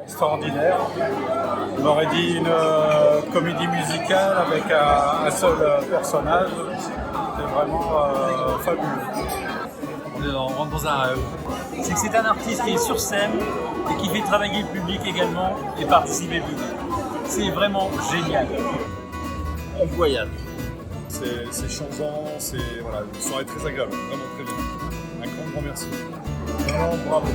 extraordinaire. On aurait dit une comédie musicale avec un seul personnage. C'est vraiment fabuleux. On rentre dans un rêve. C'est que c'est un artiste qui est sur scène et qui fait travailler le public également et participer au public. C'est vraiment génial. On voyage. C'est changeant, voilà, une soirée très agréable, vraiment très bien. Un grand merci. Vraiment bravo.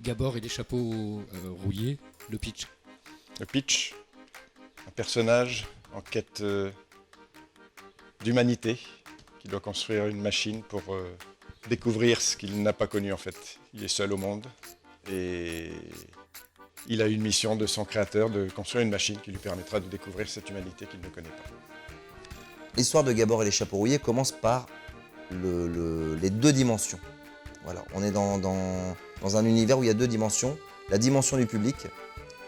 Gabor et les chapeaux rouillés, le pitch. Le pitch, un personnage en quête d'humanité qui doit construire une machine pour découvrir ce qu'il n'a pas connu en fait. Il est seul au monde et il a une mission de son créateur de construire une machine qui lui permettra de découvrir cette humanité qu'il ne connaît pas. L'histoire de Gabor et les chapeaux rouillés commence par les deux dimensions. Voilà, on est dans un univers où il y a deux dimensions, la dimension du public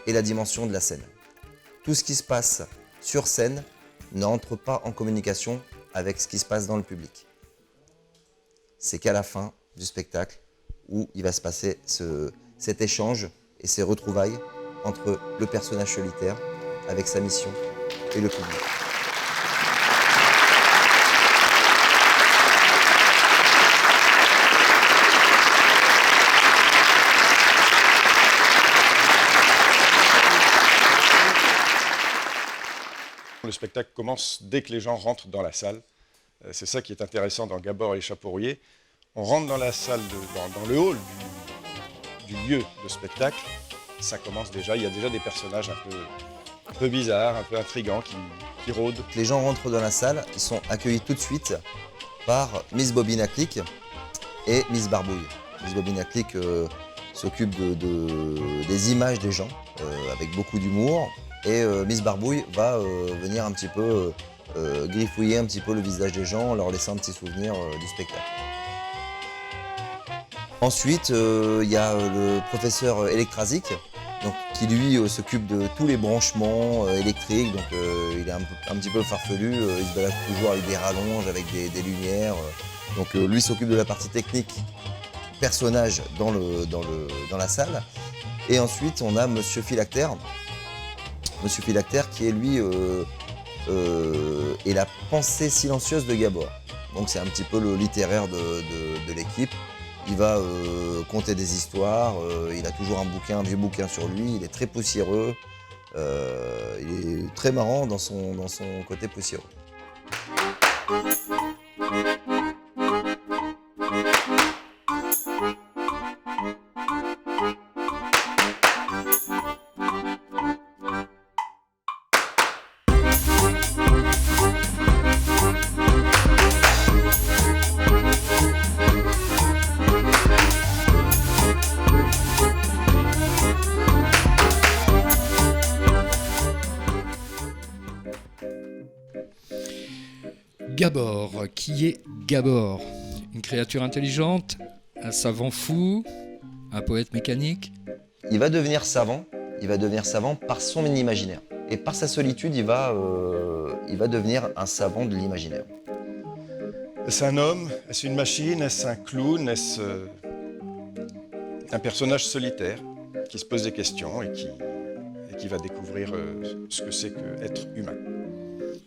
et la dimension de la scène. Tout ce qui se passe sur scène n'entre pas en communication avec ce qui se passe dans le public. C'est qu'à la fin du spectacle où il va se passer cet échange et ces retrouvailles entre le personnage solitaire avec sa mission et le public. Le spectacle commence dès que les gens rentrent dans la salle. C'est ça qui est intéressant dans Gabor et les chapeaux rouillés. On rentre dans la salle, dans le hall du lieu de spectacle. Ça commence déjà, il y a déjà des personnages un peu bizarres, un peu intrigants qui rôdent. Les gens rentrent dans la salle, ils sont accueillis tout de suite par Miss Bobina Click et Miss Barbouille. Miss Bobina Click s'occupe des images des gens avec beaucoup d'humour. Et Miss Barbouille va venir un petit peu griffouiller un petit peu le visage des gens en leur laissant un petit souvenir du spectacle. Ensuite, il y a le professeur Electrazik, donc, qui lui s'occupe de tous les branchements électriques. Donc, il est un petit peu farfelu, il se balade toujours avec des rallonges, avec des lumières. Donc lui s'occupe de la partie technique, personnage dans la salle. Et ensuite, on a Monsieur Philactère. Monsieur Philactère qui est lui est la pensée silencieuse de Gabor. Donc c'est un petit peu le littéraire de l'équipe. Il va conter des histoires, il a toujours un vieux bouquin sur lui, il est très poussiéreux, il est très marrant dans son côté poussiéreux. Gabor, qui est Gabor? Une créature intelligente, un savant fou, un poète mécanique? Il va devenir savant par son imaginaire. Et par sa solitude, il va devenir un savant de l'imaginaire. Est-ce un homme? Est-ce une machine? Est-ce un clown? Est-ce un personnage solitaire qui se pose des questions et qui va découvrir ce que c'est qu'être humain?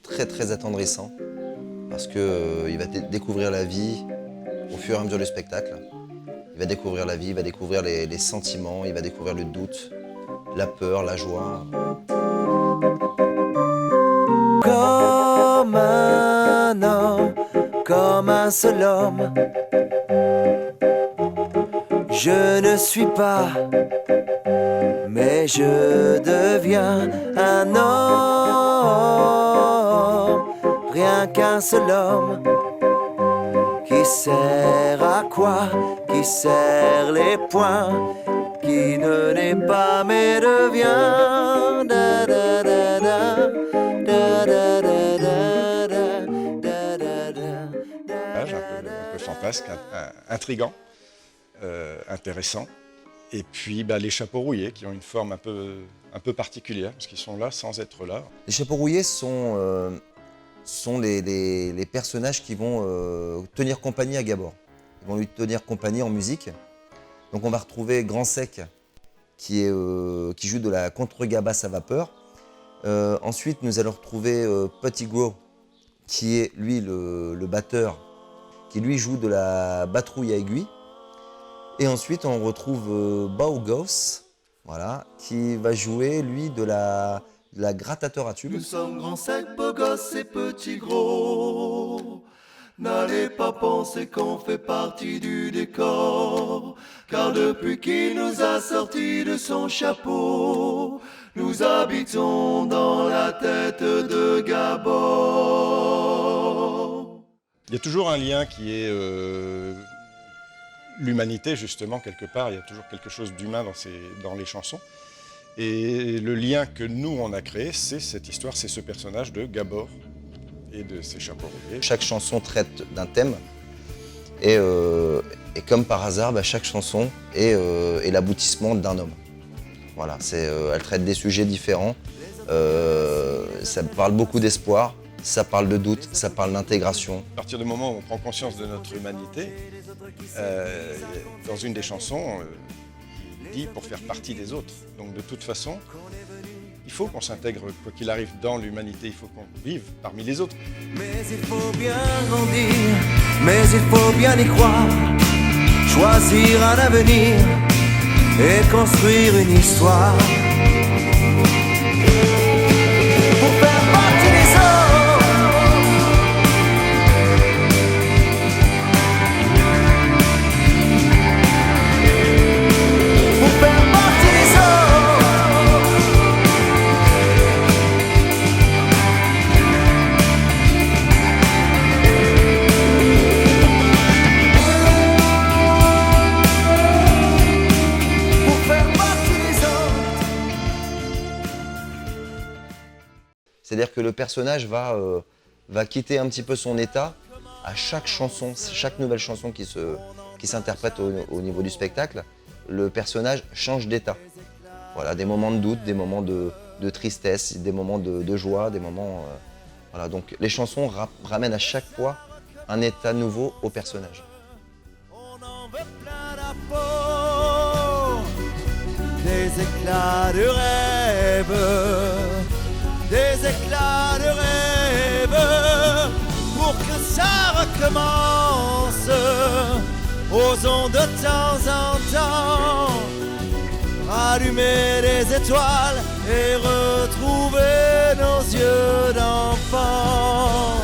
Très très attendrissant, parce qu'il va découvrir la vie au fur et à mesure du spectacle. Il va découvrir la vie, il va découvrir les sentiments, il va découvrir le doute, la peur, la joie. Comme un homme, comme un seul homme, je ne suis pas, mais je deviens un homme, rien qu'un seul homme qui sert à quoi? Qui serre les poings? Qui ne naît pas mais devient da da da da da da da da da da da. Un peu fantasque, intriguant, intéressant. Et puis les chapeaux rouillés qui ont une forme un peu particulière parce qu'ils sont là sans être là. Les chapeaux rouillés sont les personnages qui vont tenir compagnie à Gabor. Ils vont lui tenir compagnie en musique. Donc on va retrouver Grand Sec qui joue de la contrebasse à vapeur. Ensuite nous allons retrouver Petit Gros qui est lui le batteur qui lui joue de la batrouille à aiguille. Et ensuite on retrouve Bao Gauss, voilà, qui va jouer lui de la grattateur à tube. Nous sommes Grand Sec, beaux gosses et Petit Gros. N'allez pas penser qu'on fait partie du décor, car depuis qu'il nous a sortis de son chapeau, nous habitons dans la tête de Gabor. Il y a toujours un lien qui est l'humanité, justement, quelque part. Il y a toujours quelque chose d'humain dans les chansons. Et le lien que nous, on a créé, c'est cette histoire, c'est ce personnage de Gabor et de ses chapeaux rouillés. Chaque chanson traite d'un thème et comme par hasard, chaque chanson est l'aboutissement d'un homme. Voilà, elle traite des sujets différents, ça parle beaucoup d'espoir, ça parle de doute, ça parle d'intégration. À partir du moment où on prend conscience de notre humanité, dans une des chansons, il dit pour faire partie des autres. Donc de toute façon, il faut qu'on s'intègre, quoi qu'il arrive, dans l'humanité, il faut qu'on vive parmi les autres. Mais il faut bien grandir, mais il faut bien y croire, choisir un avenir et construire une histoire. Pour faire partie des autres, pour faire partie des C'est-à-dire que le personnage va quitter un petit peu son état à chaque chanson, chaque nouvelle chanson qui s'interprète au niveau du spectacle. Le personnage change d'état. Voilà, des moments de doute, des moments de tristesse, des moments de joie, des moments... voilà, donc les chansons ramènent à chaque fois un état nouveau au personnage. On en veut plein la peau, des éclats de rêve, des éclats de rêve, pour que ça recommence. Osons de temps en temps rallumer les étoiles et retrouver nos yeux d'enfant.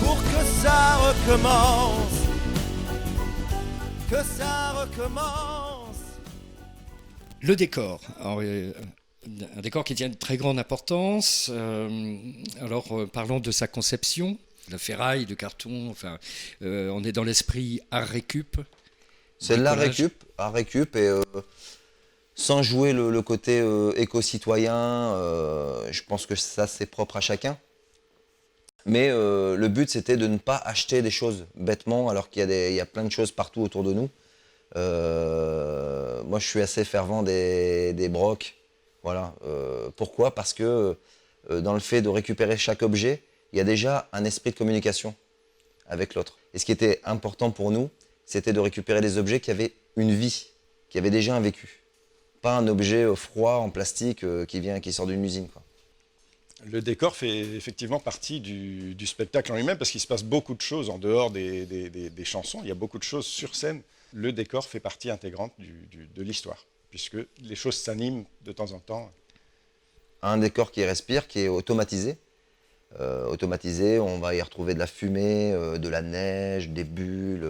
Pour que ça recommence, que ça recommence. Le décor. Alors, un décor qui tient une très grande importance. Parlons de sa conception. La ferraille, de carton, enfin, on est dans l'esprit art récup. C'est l'art récup et sans jouer le côté éco-citoyen, je pense que ça c'est propre à chacun. Mais le but c'était de ne pas acheter des choses bêtement alors qu'il y a plein de choses partout autour de nous. Moi je suis assez fervent des brocs. Voilà. Pourquoi ? Parce que dans le fait de récupérer chaque objet, il y a déjà un esprit de communication avec l'autre. Et ce qui était important pour nous, c'était de récupérer des objets qui avaient une vie, qui avaient déjà un vécu. Pas un objet froid en plastique qui sort d'une usine, quoi. Le décor fait effectivement partie du spectacle en lui-même parce qu'il se passe beaucoup de choses en dehors des chansons. Il y a beaucoup de choses sur scène. Le décor fait partie intégrante de l'histoire puisque les choses s'animent de temps en temps. Un décor qui respire, qui est automatisé. On va y retrouver de la fumée, de la neige, des bulles.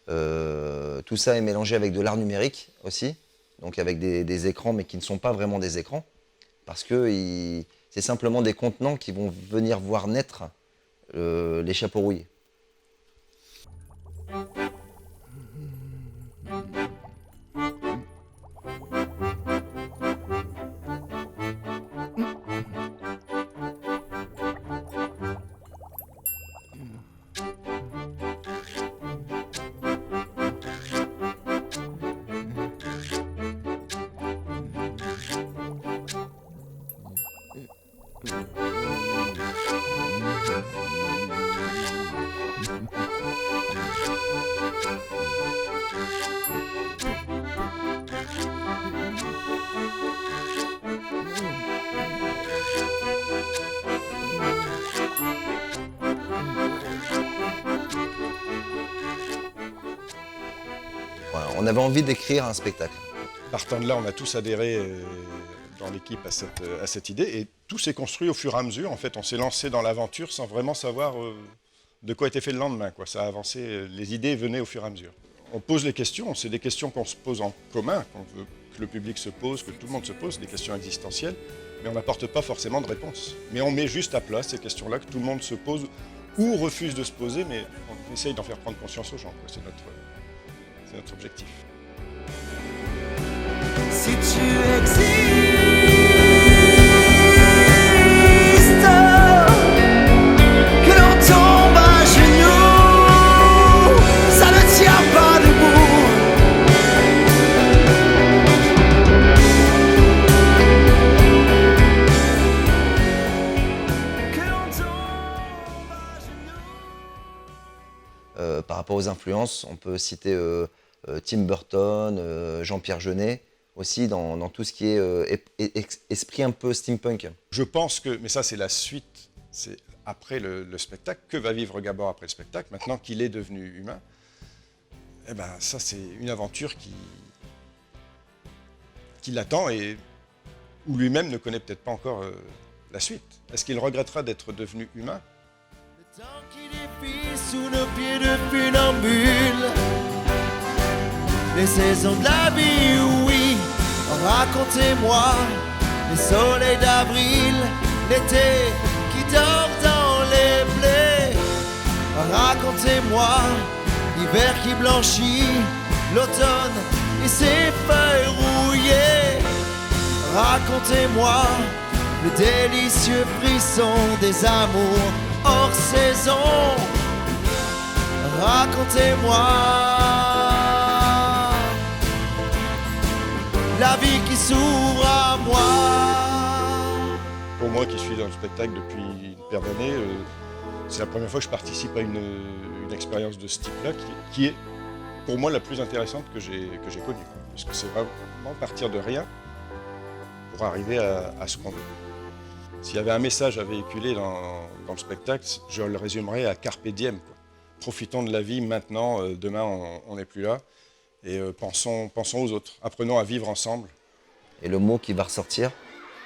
Tout ça est mélangé avec de l'art numérique aussi, donc avec des écrans mais qui ne sont pas vraiment des écrans, parce que c'est simplement des contenants qui vont venir voir naître les chapeaux rouillés. Voilà, on avait envie d'écrire un spectacle. Partant de là, on a tous adhéré dans l'équipe à cette idée et tout s'est construit au fur et à mesure. En fait, on s'est lancé dans l'aventure sans vraiment savoir de quoi était fait le lendemain, quoi. Ça a avancé, les idées venaient au fur et à mesure. On pose les questions, c'est des questions qu'on se pose en commun, qu'on veut que le public se pose, que tout le monde se pose, des questions existentielles, mais on n'apporte pas forcément de réponse. Mais on met juste à plat ces questions-là que tout le monde se pose ou refuse de se poser, mais on essaye d'en faire prendre conscience aux gens, quoi. C'est notre objectif. Si tu existes, que l'on tombe à genoux, ça ne tient pas debout. Que l'on tombe à genoux. Par rapport aux influences, on peut citer Tim Burton, Jean-Pierre Jeunet, aussi dans tout ce qui est esprit un peu steampunk. Je pense que, mais ça c'est la suite, c'est après le spectacle, que va vivre Gabor après le spectacle, maintenant qu'il est devenu humain. Eh ben ça c'est une aventure qui l'attend et où lui-même ne connaît peut-être pas encore la suite. Est-ce qu'il regrettera d'être devenu humain? Le temps qui défile sous nos pieds de funambule, les saisons de la vie, oui. Racontez-moi les soleils d'avril, l'été qui dort dans les blés. Racontez-moi l'hiver qui blanchit, l'automne et ses feuilles rouillées. Racontez-moi le délicieux frisson des amours hors saison. Racontez-moi la vie qui s'ouvre à moi. Pour moi qui suis dans le spectacle depuis une paire d'années, c'est la première fois que je participe à une expérience de ce type-là qui est pour moi la plus intéressante que j'ai connue. Parce que c'est vraiment partir de rien pour arriver à ce qu'on veut. S'il y avait un message à véhiculer dans le spectacle, je le résumerais à carpe diem, quoi. Profitons de la vie maintenant, demain on n'est plus là. Et pensons aux autres, apprenons à vivre ensemble. Et le mot qui va ressortir,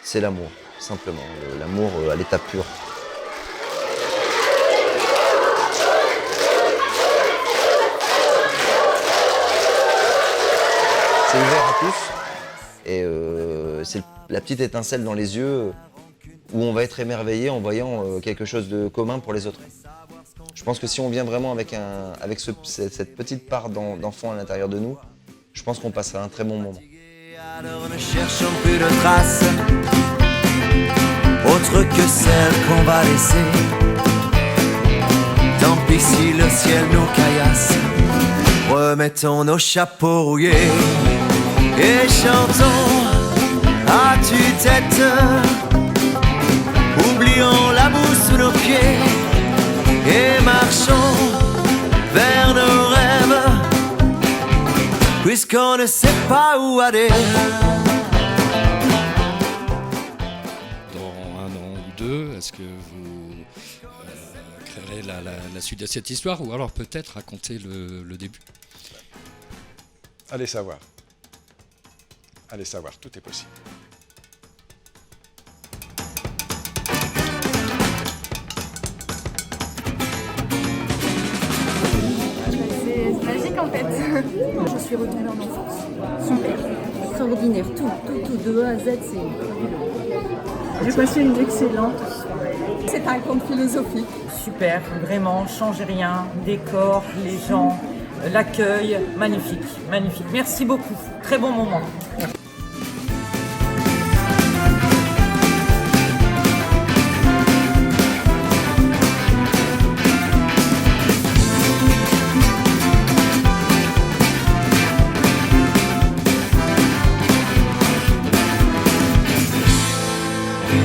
c'est l'amour, simplement. L'amour à l'état pur. C'est ouvert à tous. Et c'est la petite étincelle dans les yeux où on va être émerveillé en voyant quelque chose de commun pour les autres. Je pense que si on vient vraiment avec cette petite part d'enfant à l'intérieur de nous, je pense qu'on passera un très bon moment. Alors ne cherchons plus de traces, autres que celles qu'on va laisser. Tant pis si le ciel nous caillasse, remettons nos chapeaux rouillés et chantons à tue-tête, oublions la boue sous nos pieds et marchons vers nos rêves, puisqu'on ne sait pas où aller. Dans 1 an ou 2, est-ce que vous créerez la suite de cette histoire ou alors peut-être raconter le début? Allez savoir. Allez savoir, tout est possible. C'est magique en fait. Je suis retournée en enfance. Super. extraordinaire. Tout, de A à Z, c'est... J'ai passé une excellente soirée. C'est un conte philosophique. Super, vraiment, changez rien, décor, les gens, l'accueil, magnifique, magnifique. Merci beaucoup, très bon moment.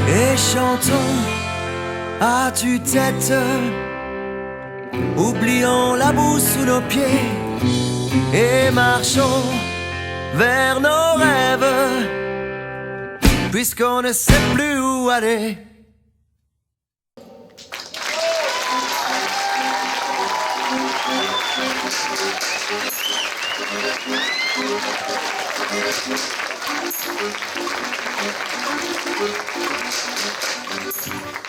Et chantons à tue-tête, oublions la boue sous nos pieds et marchons vers nos rêves, puisqu'on ne sait plus où aller. Thank you.